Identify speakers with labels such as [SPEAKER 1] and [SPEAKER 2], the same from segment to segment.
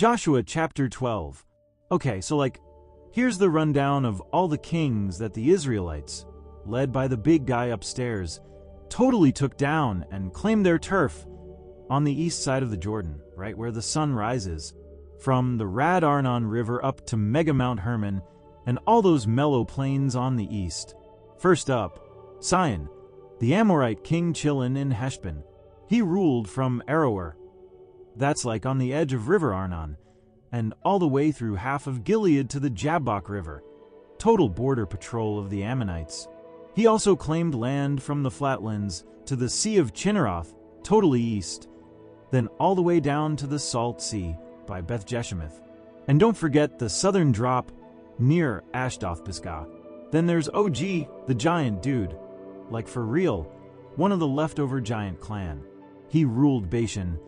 [SPEAKER 1] Joshua chapter 12. Okay, so here's the rundown of all the kings that the Israelites, led by the big guy upstairs, totally took down and claimed their turf on the east side of the Jordan, right where the sun rises, from the Rad Arnon River up to Mega Mount Hermon and all those mellow plains on the east. First up, Sihon, the Amorite king chillin' in Heshbon. He ruled from Aroer, that's on the edge of River Arnon, and all the way through half of Gilead to the Jabbok River. Total border patrol of the Ammonites. He also claimed land from the flatlands to the Sea of Chinneroth, totally east, then all the way down to the Salt Sea by Beth Jeshimoth. And don't forget the southern drop near Ashdoth Pisgah. Then there's OG, the giant dude. For real, one of the leftover giant clan. He ruled Bashan,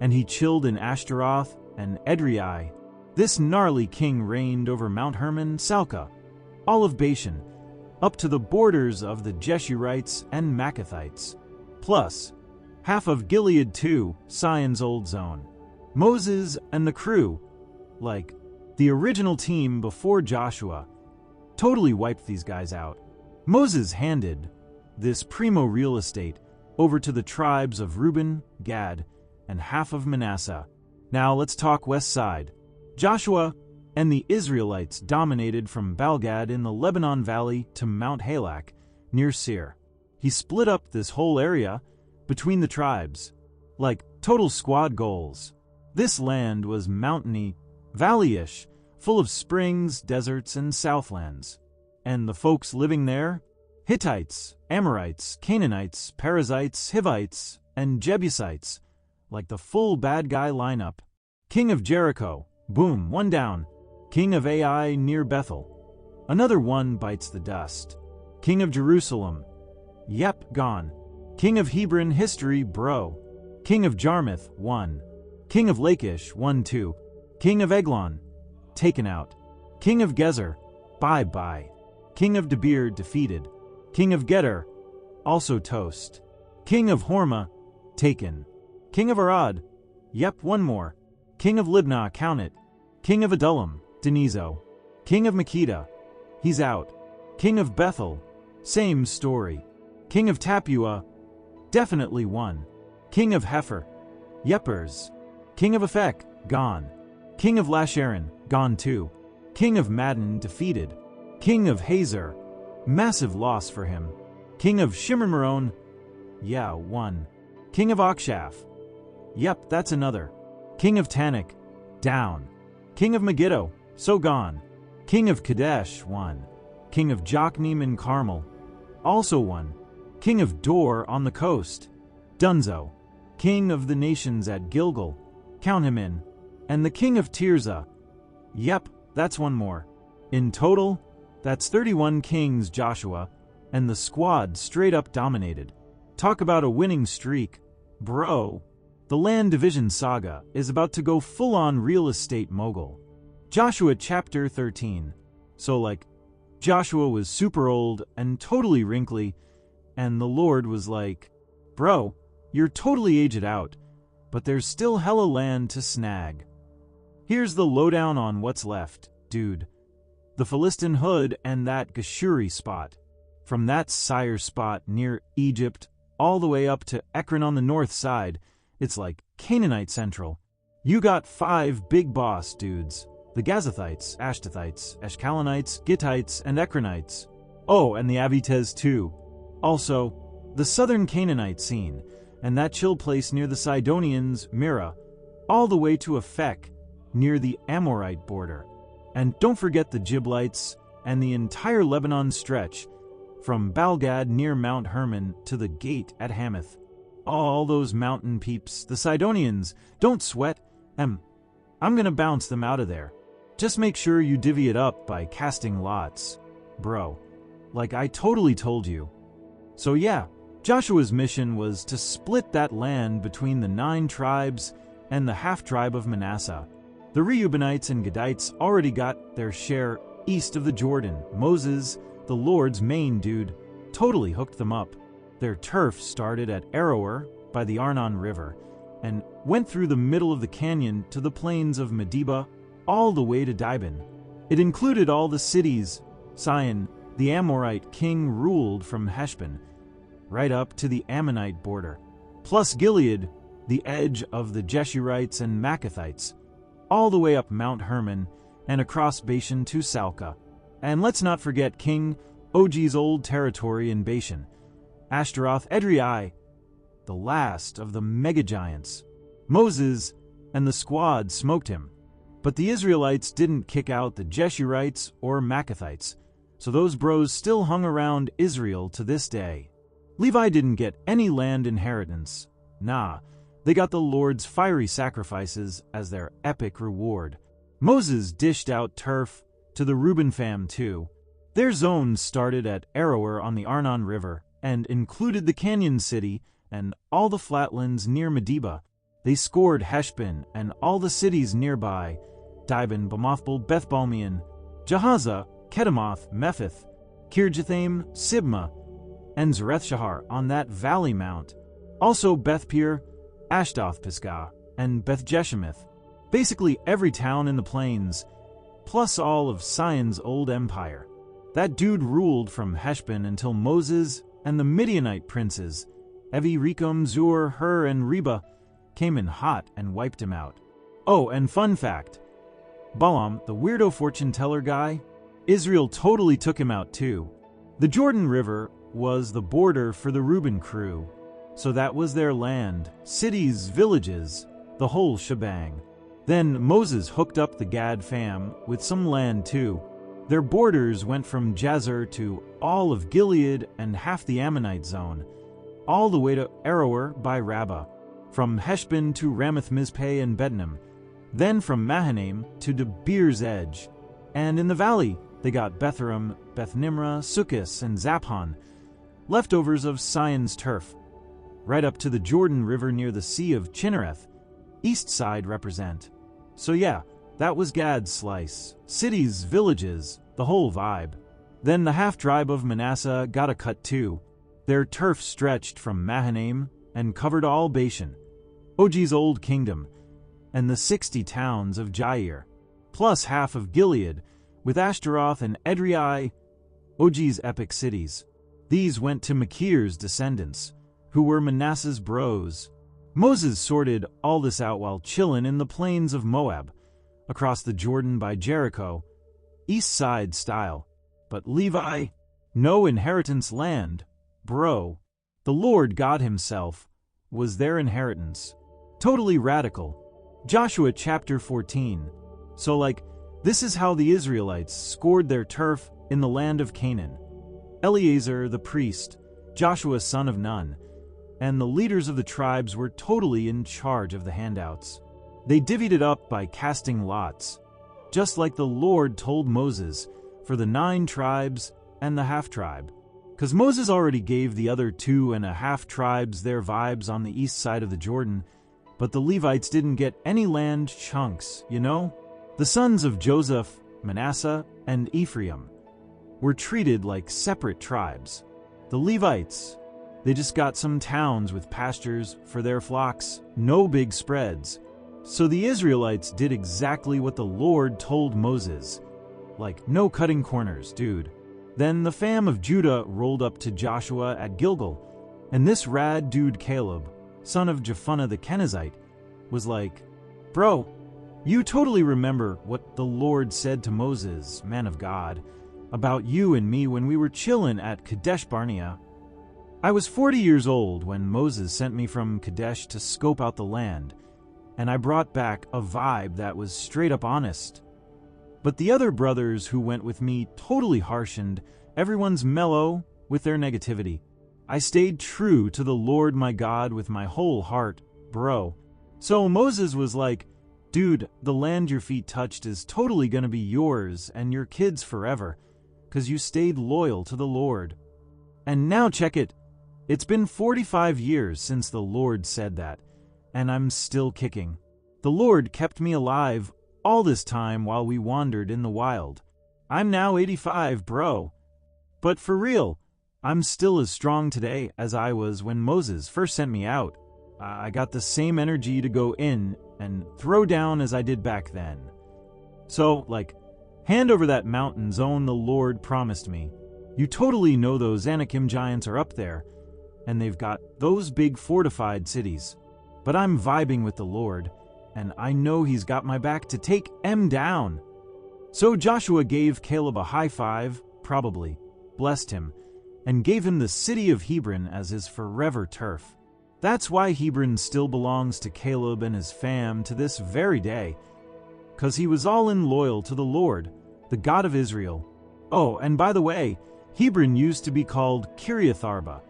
[SPEAKER 1] and he chilled in Ashtaroth and Edrei. This gnarly king reigned over Mount Hermon, Salca, all of Bashan, up to the borders of the Jeshurites and Maccathites, plus half of Gilead too, Sihon's old zone. Moses and the crew, the original team before Joshua, totally wiped these guys out. Moses handed this primo real estate over to the tribes of Reuben, Gad, and half of Manasseh. Now let's talk west side. Joshua and the Israelites dominated from Balgad in the Lebanon Valley to Mount Halak near Seir. He split up this whole area between the tribes, total squad goals. This land was mountainy, valley-ish, full of springs, deserts, and southlands. And the folks living there? Hittites, Amorites, Canaanites, Perizzites, Hivites, and Jebusites, the full bad guy lineup. King of Jericho, boom, one down. King of Ai near Bethel, another one bites the dust. King of Jerusalem, yep, gone. King of Hebron, history, bro. King of Jarmuth, one. King of Lachish, 1-2. King of Eglon, taken out. King of Gezer, bye-bye. King of Debir, defeated. King of Gedor, also toast. King of Hormah, taken. King of Arad, yep, one more. King of Libnah, count it. King of Adullam, Denizo. King of Makkedah, he's out. King of Bethel, same story. King of Tapua, definitely won. King of Hefer, yepers. King of Aphek, gone. King of Lasharon, gone too. King of Madden, defeated. King of Hazor, massive loss for him. King of Shimron, yeah, won. King of Akshaph, yep, that's another. King of Tanakh, down. King of Megiddo, so gone. King of Kadesh, won. King of Jokneam in Carmel, also won. King of Dor on the coast, Dunzo. King of the nations at Gilgal, count him in. And the king of Tirzah, yep, that's one more. In total, that's 31 kings, Joshua, and the squad straight up dominated. Talk about a winning streak. Bro, the land division saga is about to go full-on real estate mogul. Joshua chapter 13. So Joshua was super old and totally wrinkly, and the Lord was like, bro, you're totally aged out, but there's still hella land to snag. Here's the lowdown on what's left, dude. The Philistine hood and that Geshuri spot. From that Sire spot near Egypt all the way up to Ekron on the north side, it's Canaanite Central. You got 5 big boss dudes. The Gazathites, Ashtathites, Eshkalonites, Gittites, and Ekronites. Oh, and the Avites too. Also, the southern Canaanite scene, and that chill place near the Sidonians, Mira, all the way to Aphek, near the Amorite border. And don't forget the Giblites and the entire Lebanon stretch, from Balgad near Mount Hermon to the gate at Hamath. All those mountain peeps, the Sidonians, don't sweat. I'm gonna bounce them out of there. Just make sure you divvy it up by casting lots. Bro, I totally told you. So yeah, Joshua's mission was to split that land between the 9 tribes and the half-tribe of Manasseh. The Reubenites and Gadites already got their share east of the Jordan. Moses, the Lord's main dude, totally hooked them up. Their turf started at Aroer by the Arnon River and went through the middle of the canyon to the plains of Medeba, all the way to Dibon. It included all the cities Sihon, the Amorite king, ruled from Heshbon, right up to the Ammonite border, plus Gilead, the edge of the Jeshurites and Maccathites, all the way up Mount Hermon and across Bashan to Salca. And let's not forget King Og's old territory in Bashan, Ashtaroth Edrei, the last of the megagiants. Moses and the squad smoked him, but the Israelites didn't kick out the Jeshurites or Maccathites, so those bros still hung around Israel to this day. Levi didn't get any land inheritance. Nah, they got the Lord's fiery sacrifices as their epic reward. Moses dished out turf to the Reuben fam too. Their zone started at Aroer on the Arnon River and included the canyon city and all the flatlands near Medeba. They scored Heshbon and all the cities nearby, Dibon, Bamothbal, Bethbalmeon, Jahaza, Kedemoth, Mephith, Kirjathaim, Sibma, and Zareth-Shahar on that valley mount. Also Beth-Peor, Ashdoth Pisgah, and Beth-Jeshemith. Basically every town in the plains, plus all of Sihon's old empire. That dude ruled from Heshbon until Moses and the Midianite princes, Evi, Rekem, Zur, Hur, and Reba, came in hot and wiped him out. Oh, and fun fact, Balaam, the weirdo fortune teller guy, Israel totally took him out too. The Jordan River was the border for the Reuben crew, so that was their land, cities, villages, the whole shebang. Then Moses hooked up the Gad fam with some land too. Their borders went from Jazer to all of Gilead and half the Ammonite zone, all the way to Aroer by Rabbah, from Heshbon to Ramath-Mizpeh and Betnaim, then from Mahanaim to Debir's edge. And in the valley, they got Betharam, Beth-Nimrah, Sukkos, and Zaphon, leftovers of Sihon's turf, right up to the Jordan River near the Sea of Chinnereth, east side represent. So yeah, that was Gad's slice. Cities, villages, the whole vibe. Then the half-tribe of Manasseh got a cut too. Their turf stretched from Mahanaim and covered all Bashan, Og's old kingdom, and the 60 towns of Jair, plus half of Gilead, with Ashtaroth and Edrei, Og's epic cities. These went to Machir's descendants, who were Manasseh's bros. Moses sorted all this out while chillin' in the plains of Moab, across the Jordan by Jericho, east side style. But Levi, no inheritance land, bro. The Lord God himself was their inheritance. Totally radical. Joshua chapter 14. So this is how the Israelites scored their turf in the land of Canaan. Eleazar the priest, Joshua son of Nun, and the leaders of the tribes were totally in charge of the handouts. They divvied it up by casting lots, just like the Lord told Moses, for the 9 tribes and the half-tribe. Because Moses already gave the other 2.5 tribes their vibes on the east side of the Jordan, but the Levites didn't get any land chunks, you know? The sons of Joseph, Manasseh, and Ephraim were treated like separate tribes. The Levites, they just got some towns with pastures for their flocks, no big spreads. So the Israelites did exactly what the Lord told Moses. No cutting corners, dude. Then the fam of Judah rolled up to Joshua at Gilgal, and this rad dude Caleb, son of Jephunneh the Kenizzite, was like, "Bro, you totally remember what the Lord said to Moses, man of God, about you and me when we were chillin' at Kadesh Barnea. I was 40 years old when Moses sent me from Kadesh to scope out the land, and I brought back a vibe that was straight up honest. But the other brothers who went with me totally harshened everyone's mellow with their negativity. I stayed true to the Lord my God with my whole heart, bro." So Moses was like, "Dude, the land your feet touched is totally gonna be yours and your kids forever, 'cause you stayed loyal to the Lord." And now check it. It's been 45 years since the Lord said that, and I'm still kicking. The Lord kept me alive all this time while we wandered in the wild. I'm now 85, bro. But for real, I'm still as strong today as I was when Moses first sent me out. I got the same energy to go in and throw down as I did back then. So, like, hand over that mountain zone the Lord promised me. You totally know those Anakim giants are up there, and they've got those big fortified cities. But I'm vibing with the Lord, and I know He's got my back to take 'em down. So Joshua gave Caleb a high five, probably, blessed him, and gave him the city of Hebron as his forever turf. That's why Hebron still belongs to Caleb and his fam to this very day, 'cause he was all in loyal to the Lord, the God of Israel. Oh, and by the way, Hebron used to be called Kiriath Arba,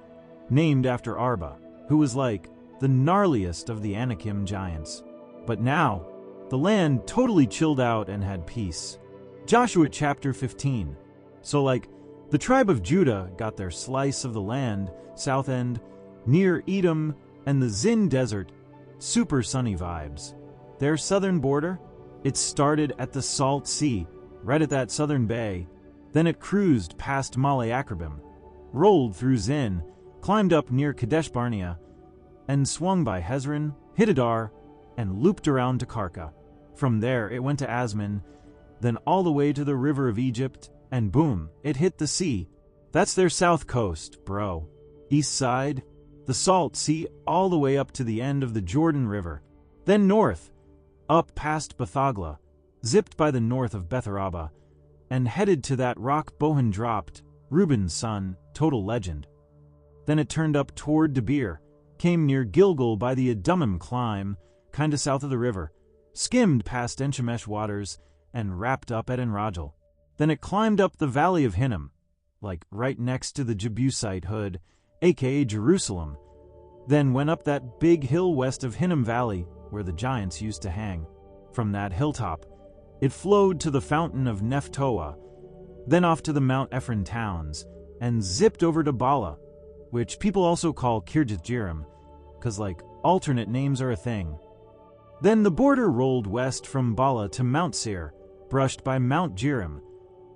[SPEAKER 1] named after Arba, who was like the gnarliest of the Anakim giants. But now, the land totally chilled out and had peace. Joshua chapter 15. So like, the tribe of Judah got their slice of the land, south end, near Edom and the Zin Desert, super sunny vibes. Their southern border, it started at the Salt Sea, right at that southern bay. Then it cruised past Male Akrabim, rolled through Zin, climbed up near Kadesh Barnea, and swung by Hezron, Hittedar, and looped around to Karka. From there it went to Asman, then all the way to the river of Egypt, and boom, it hit the sea. That's their south coast, bro. East side, the Salt Sea all the way up to the end of the Jordan River. Then north, up past Bethagla, zipped by the north of Betharaba, and headed to that rock Bohan dropped, Reuben's son, total legend. Then it turned up toward Debir, came near Gilgal by the Adumim climb, kinda south of the river, skimmed past Enchemesh waters, and wrapped up at Enrogel. Then it climbed up the valley of Hinnom, like right next to the Jebusite hood, aka Jerusalem, then went up that big hill west of Hinnom Valley, where the giants used to hang. From that hilltop, it flowed to the fountain of Nephtoah, then off to the Mount Ephron towns, and zipped over to Bala, which people also call Kirjath Jearim, 'cause like alternate names are a thing. Then the border rolled west from Bala to Mount Seir, brushed by Mount Jearim,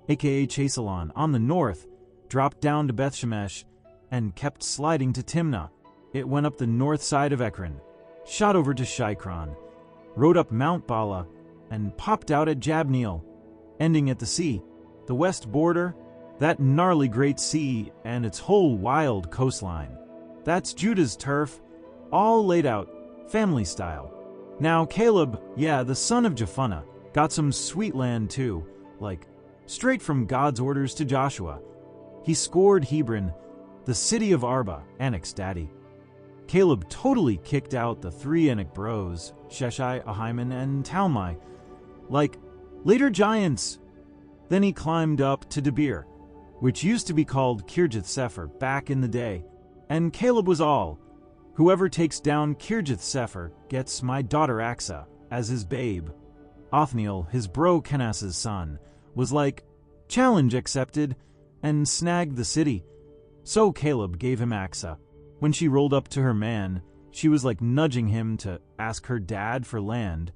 [SPEAKER 1] aka Chesalon, on the north, dropped down to Beth Shemesh, and kept sliding to Timnah. It went up the north side of Ekron, shot over to Shikron, rode up Mount Bala, and popped out at Jabneel, ending at the sea. The west border, that gnarly Great Sea and its whole wild coastline. That's Judah's turf, all laid out, family style. Now Caleb, the son of Jephunneh, got some sweet land too, like straight from God's orders to Joshua. He scored Hebron, the city of Arba, Anak's daddy. Caleb totally kicked out the three Anak bros, Sheshai, Ahiman, and Talmai, like later giants. Then he climbed up to Debir, which used to be called Kirjath Sepher back in the day, and Caleb was all, whoever takes down Kirjath Sepher gets my daughter Aksa as his babe. Othniel, his bro Kenas's son, was like, challenge accepted, and snagged the city. So Caleb gave him Aksa. When she rolled up to her man, she was like nudging him to ask her dad for land,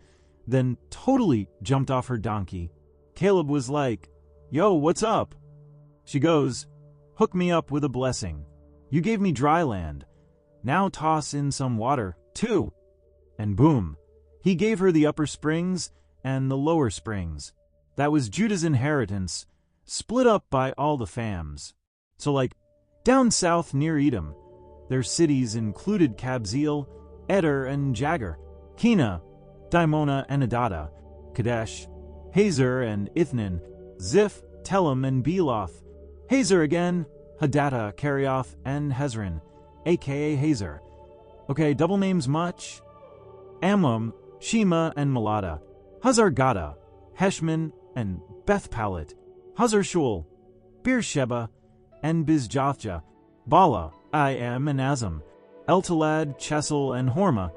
[SPEAKER 1] then totally jumped off her donkey. Caleb was like, yo, what's up? She goes, hook me up with a blessing. You gave me dry land. Now toss in some water, too. And boom, he gave her the upper springs and the lower springs. That was Judah's inheritance, split up by all the fams. So like, down south near Edom, their cities included Kabzeel, Eder and Jagar, Kena, Dimona and Adada, Kadesh, Hazer and Ithnan, Ziph, Telem and Beloth, Hazer again, Hadattah, Kerioth, and Hezron, aka Hazer. Okay, double names much? Ammon, Shema and Malada, Hazar-Gada, Heshman and Beth-Palet, Hazar-Shul, Beersheba, and Bizjothja, Bala, Im and Azam, Eltalad, Chesel, and Horma,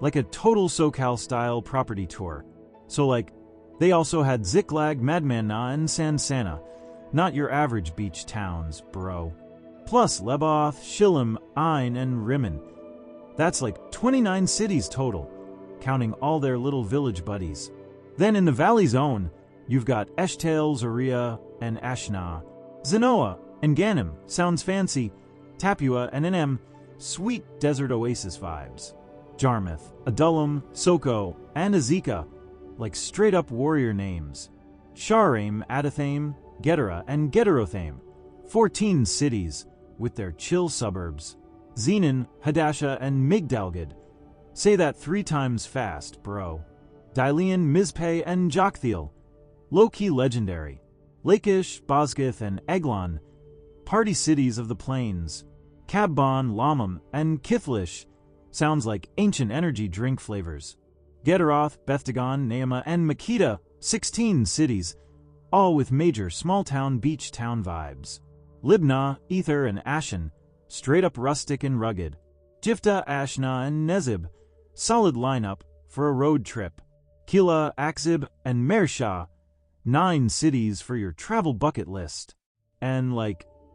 [SPEAKER 1] like a total SoCal-style property tour. So like, they also had Ziklag, Madmanna, and Sansana, not your average beach towns, bro. Plus Leboth, Shillim, Ain, and Rimmon. That's like 29 cities total, counting all their little village buddies. Then in the valley zone, you've got Eshtael, Zariah, and Ashna, Zanoah, and Ganim, sounds fancy, Tapua, and Enem, sweet desert oasis vibes. Jarmuth, Adullam, Soko, and Azekah, like straight-up warrior names. Sharaim, Adathaim, Gedera, and Gederothaim, 14 cities with their chill suburbs. Zenon, Hadasha, and Migdalgad. Say that 3 times fast, bro. Dilean, Mizpeh, and Joktheel, low-key legendary. Lachish, Bozkath, and Eglon, party cities of the plains. Kabban, Lamam, and Kithlish, sounds like ancient energy drink flavors. Gederoth, Bethdagon, Naamah, and Makeda, 16 cities, all with major small-town beach town vibes. Libnah, Ether, and Ashen, straight-up rustic and rugged. Jifta, Ashna, and Nezib, solid lineup for a road trip. Kila, Akzib, and Mersha, 9 cities for your travel bucket list. And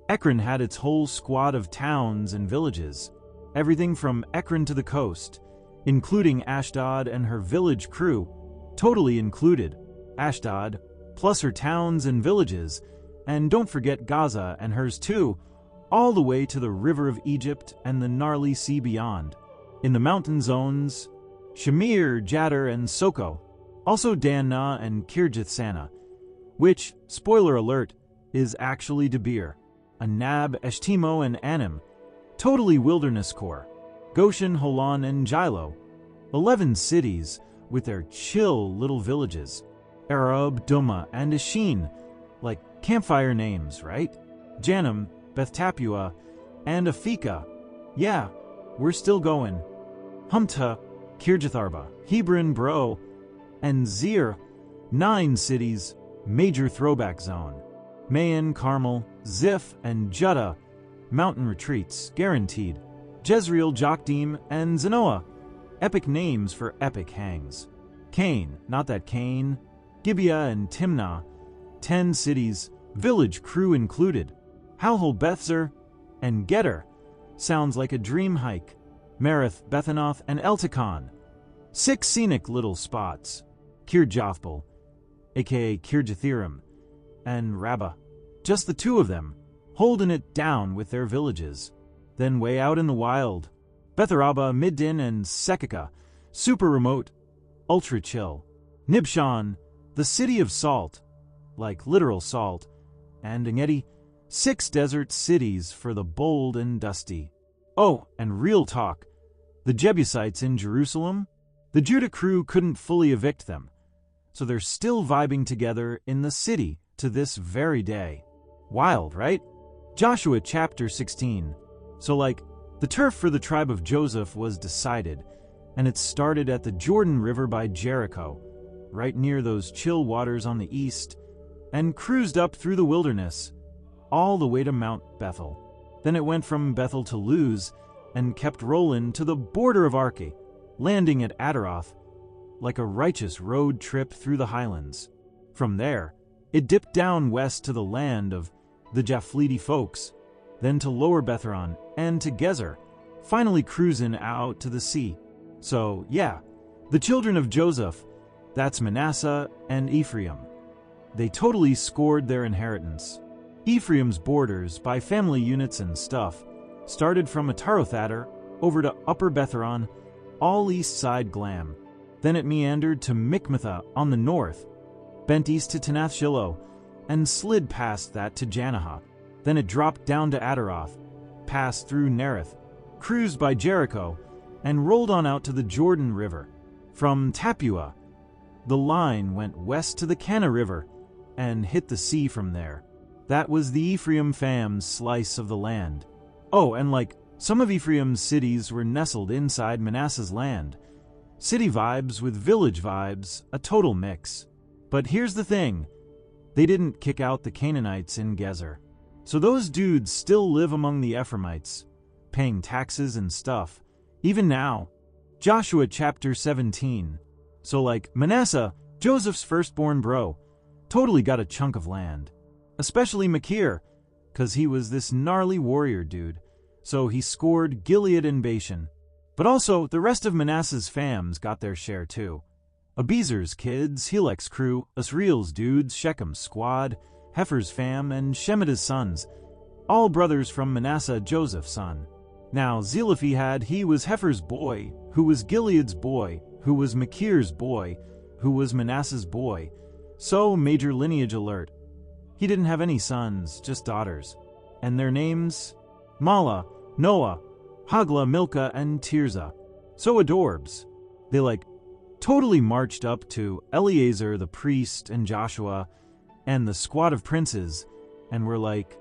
[SPEAKER 1] Ekron had its whole squad of towns and villages. Everything from Ekron to the coast, including Ashdod and her village crew, totally included. Ashdod, plus her towns and villages, and don't forget Gaza and hers too, all the way to the river of Egypt and the gnarly sea beyond. In the mountain zones, Shamir, Jadar, and Soko, also Danna and Kirjath Sana, which, spoiler alert, is actually Debir, Anab, Eshtimo, and Anim, totally wilderness core. Goshen, Holon, and Jilo, 11 cities with their chill little villages. Arab, Duma, and Ashin, like campfire names, right? Janam, Beth Tapua, and Afika. Yeah, we're still going. Humta, Kirjath Arba, Hebron, Bro, and Zir, 9 cities, major throwback zone. Mayan, Carmel, Ziph, and Judah, mountain retreats, guaranteed. Jezreel, Jokdim, and Zanoah, epic names for epic hangs. Cain, not that Cain, Gibeah and Timnah, 10 cities, village crew included. Halhul, Bethzer, and Geter, sounds like a dream hike. Merith, Bethanoth, and Eltikon, 6 scenic little spots. Kirjathbal, aka Kirjathirim, and Rabbah, just the 2 of them, holding it down with their villages. Then way out in the wild, Betharaba, Middin, and Sekaka, super remote, ultra chill. Nibshan, the city of salt, like literal salt, and Engedi, 6 desert cities for the bold and dusty. Oh, and real talk, the Jebusites in Jerusalem, the Judah crew couldn't fully evict them, so they're still vibing together in the city to this very day. Wild, right? Joshua chapter 16. So the turf for the tribe of Joseph was decided, and it started at the Jordan River by Jericho, right near those chill waters on the east, and cruised up through the wilderness, all the way to Mount Bethel. Then it went from Bethel to Luz, and kept rolling to the border of Arki, landing at Adaroth, like a righteous road trip through the highlands. From there, it dipped down west to the land of the Japhleti folks, then to Lower Betheron and to Gezer, finally cruising out to the sea. So, yeah, the children of Joseph, that's Manasseh and Ephraim. They totally scored their inheritance. Ephraim's borders, by family units and stuff, started from Atarothadar over to Upper Betheron, all east side glam. Then it meandered to Mikmetha on the north, bent east to Tanath Shiloh, and slid past that to Janaha. Then it dropped down to Adaroth, passed through Nerith, cruised by Jericho, and rolled on out to the Jordan River. From Tapua, the line went west to the Kana River and hit the sea from there. That was the Ephraim fam's slice of the land. Oh, and some of Ephraim's cities were nestled inside Manasseh's land. City vibes with village vibes, a total mix. But here's the thing, they didn't kick out the Canaanites in Gezer. So those dudes still live among the Ephraimites, paying taxes and stuff, even now. Joshua chapter 17. So Manasseh, Joseph's firstborn bro, totally got a chunk of land. Especially Machir, 'cause he was this gnarly warrior dude, so he scored Gilead and Bashan. But also, the rest of Manasseh's fams got their share too. Abiezer's kids, Helek's crew, Asriel's dudes, Shechem's squad, Heifer's fam, and Shemitah's sons, all brothers from Manasseh, Joseph's son. Now Zelophehad, he was Heifer's boy, who was Gilead's boy, who was Machir's boy, who was Manasseh's boy. So, major lineage alert. He didn't have any sons, just daughters. And their names? Mala, Noah, Hagla, Milcah, and Tirzah. So adorbs. They totally marched up to Eleazar the priest and Joshua and the squad of princes and were like,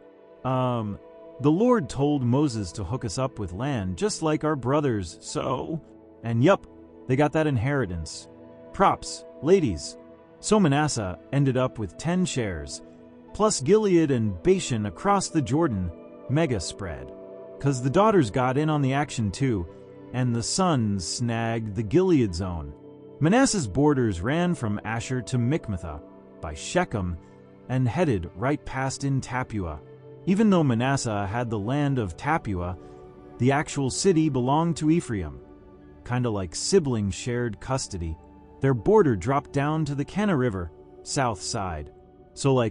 [SPEAKER 1] the Lord told Moses to hook us up with land just like our brothers, so... And yup, they got that inheritance. Props, ladies. So Manasseh ended up with 10 shares, plus Gilead and Bashan across the Jordan, mega spread. 'Cause the daughters got in on the action too, and the sons snagged the Gilead zone. Manasseh's borders ran from Asher to Michmathah by Shechem and headed right past in Tappuah. Even though Manasseh had the land of Tappuah, the actual city belonged to Ephraim. Kinda like siblings shared custody. Their border dropped down to the Kenah River, south side. So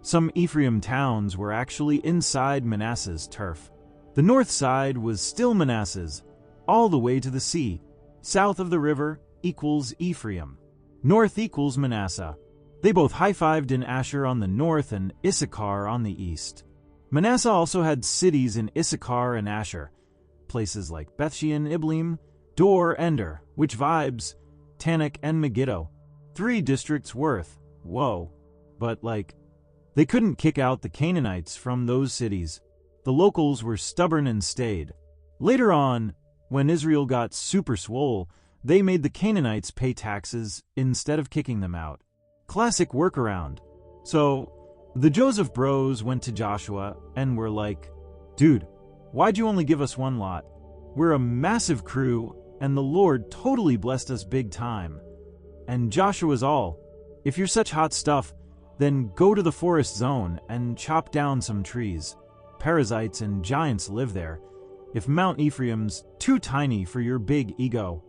[SPEAKER 1] some Ephraim towns were actually inside Manasseh's turf. The north side was still Manasseh's, all the way to the sea. South of the river equals Ephraim. North equals Manasseh. They both high-fived in Asher on the north and Issachar on the east. Manasseh also had cities in Issachar and Asher, places like Bethshean, Ibleam, Dor, Ender, which vibes, Tanakh, and Megiddo. 3 districts worth. Whoa. But they couldn't kick out the Canaanites from those cities. The locals were stubborn and stayed. Later on, when Israel got super swole, they made the Canaanites pay taxes instead of kicking them out. Classic workaround. So, the Joseph bros went to Joshua and were like, dude, why'd you only give us 1 lot? We're a massive crew, and the Lord totally blessed us big time. And Joshua's all, if you're such hot stuff, then go to the forest zone and chop down some trees. Perizzites and giants live there, if Mount Ephraim's too tiny for your big ego.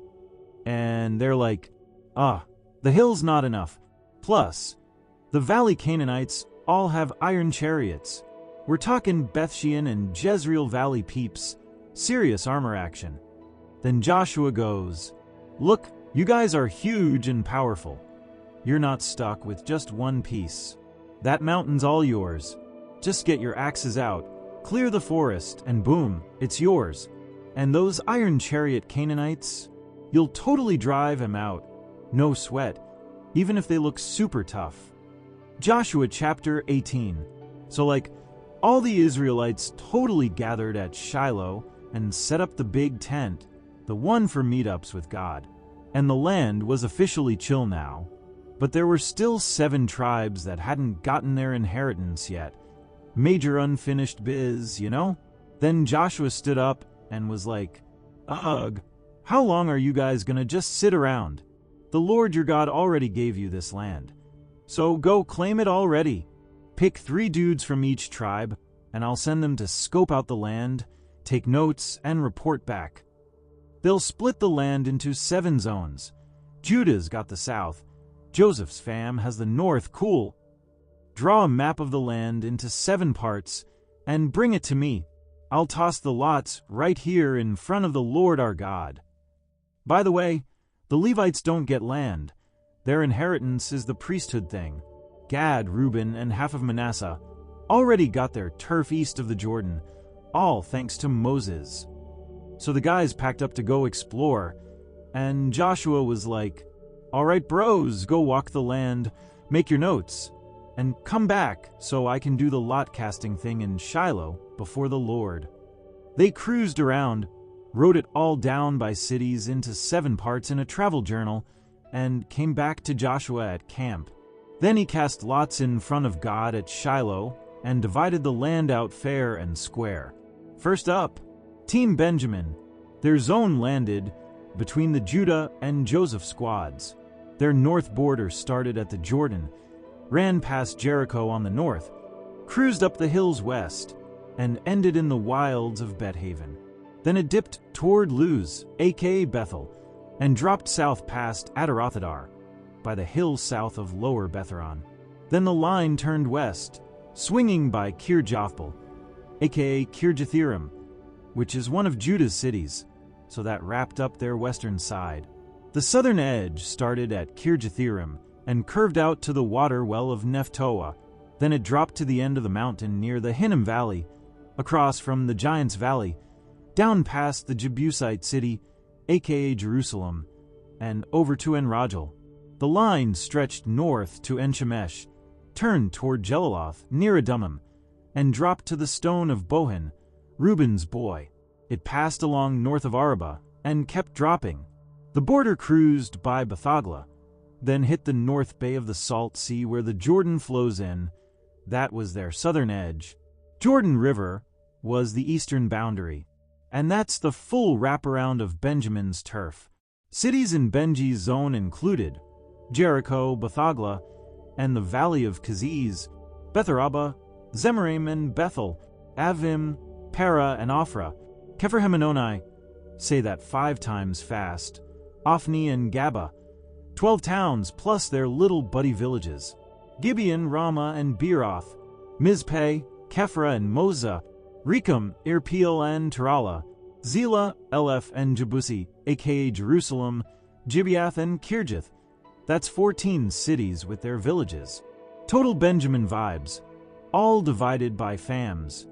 [SPEAKER 1] And they're like, the hill's not enough. Plus, the valley Canaanites all have iron chariots. We're talking Bethshean and Jezreel Valley peeps. Serious armor action. Then Joshua goes, look, you guys are huge and powerful. You're not stuck with just 1 piece. That mountain's all yours. Just get your axes out, clear the forest, and boom, it's yours. And those iron chariot Canaanites, you'll totally drive them out. No sweat, even if they look super tough. Joshua chapter 18. So all the Israelites totally gathered at Shiloh and set up the big tent, the one for meetups with God. And the land was officially chill now. But there were still 7 tribes that hadn't gotten their inheritance yet. Major unfinished biz, you know? Then Joshua stood up and was like, ugh, how long are you guys gonna just sit around? The Lord your God already gave you this land. So go claim it already. Pick 3 dudes from each tribe, and I'll send them to scope out the land, take notes, and report back. They'll split the land into 7 zones. Judah's got the south. Joseph's fam has the north. Cool. Draw a map of the land into 7 parts and bring it to me. I'll toss the lots right here in front of the Lord our God. By the way, the Levites don't get land. Their inheritance is the priesthood thing. Gad, Reuben, and half of Manasseh already got their turf east of the Jordan, all thanks to Moses. So the guys packed up to go explore, and Joshua was like, all right, bros, go walk the land, make your notes, and come back so I can do the lot casting thing in Shiloh before the Lord. They cruised around, wrote it all down by cities into 7 parts in a travel journal, and came back to Joshua at camp. Then he cast lots in front of God at Shiloh and divided the land out fair and square. First up, Team Benjamin. Their zone landed between the Judah and Joseph squads. Their north border started at the Jordan, ran past Jericho on the north, cruised up the hills west, and ended in the wilds of Bethaven. Then it dipped toward Luz, aka Bethel, and dropped south past Adarothadar, by the hills south of Lower Betheron. Then the line turned west, swinging by Kirjathbaal, aka Kirjathirim, which is one of Judah's cities, so that wrapped up their western side. The southern edge started at Kirjathjearim and curved out to the water well of Nephtoah. Then it dropped to the end of the mountain near the Hinnom Valley, across from the Giants Valley, down past the Jebusite city, aka Jerusalem, and over to En-Rogel. The line stretched north to En-Shemesh, turned toward Jeliloth near Adummim, and dropped to the stone of Bohan, Reuben's boy. It passed along north of Araba and kept dropping. The border cruised by Bethagla, then hit the north bay of the Salt Sea where the Jordan flows in. That was their southern edge. Jordan River was the eastern boundary, and that's the full wraparound of Benjamin's turf. Cities in Benji's zone included Jericho, Bethagla, and the valley of Keziz, Betharaba, Zemaraim and Bethel, Avim, Para and Ophrah, Kephar-Hemmononi, say that 5 times fast, Ophni and Gaba, 12 towns plus their little buddy villages, Gibeon, Ramah and Beeroth, Mizpeh, Kephra and Moza, Rekem, Irpeel and Terala, Zela, Eleph and Jebusi, aka Jerusalem, Gibeath and Kirjath. That's 14 cities with their villages. Total Benjamin vibes, all divided by fams.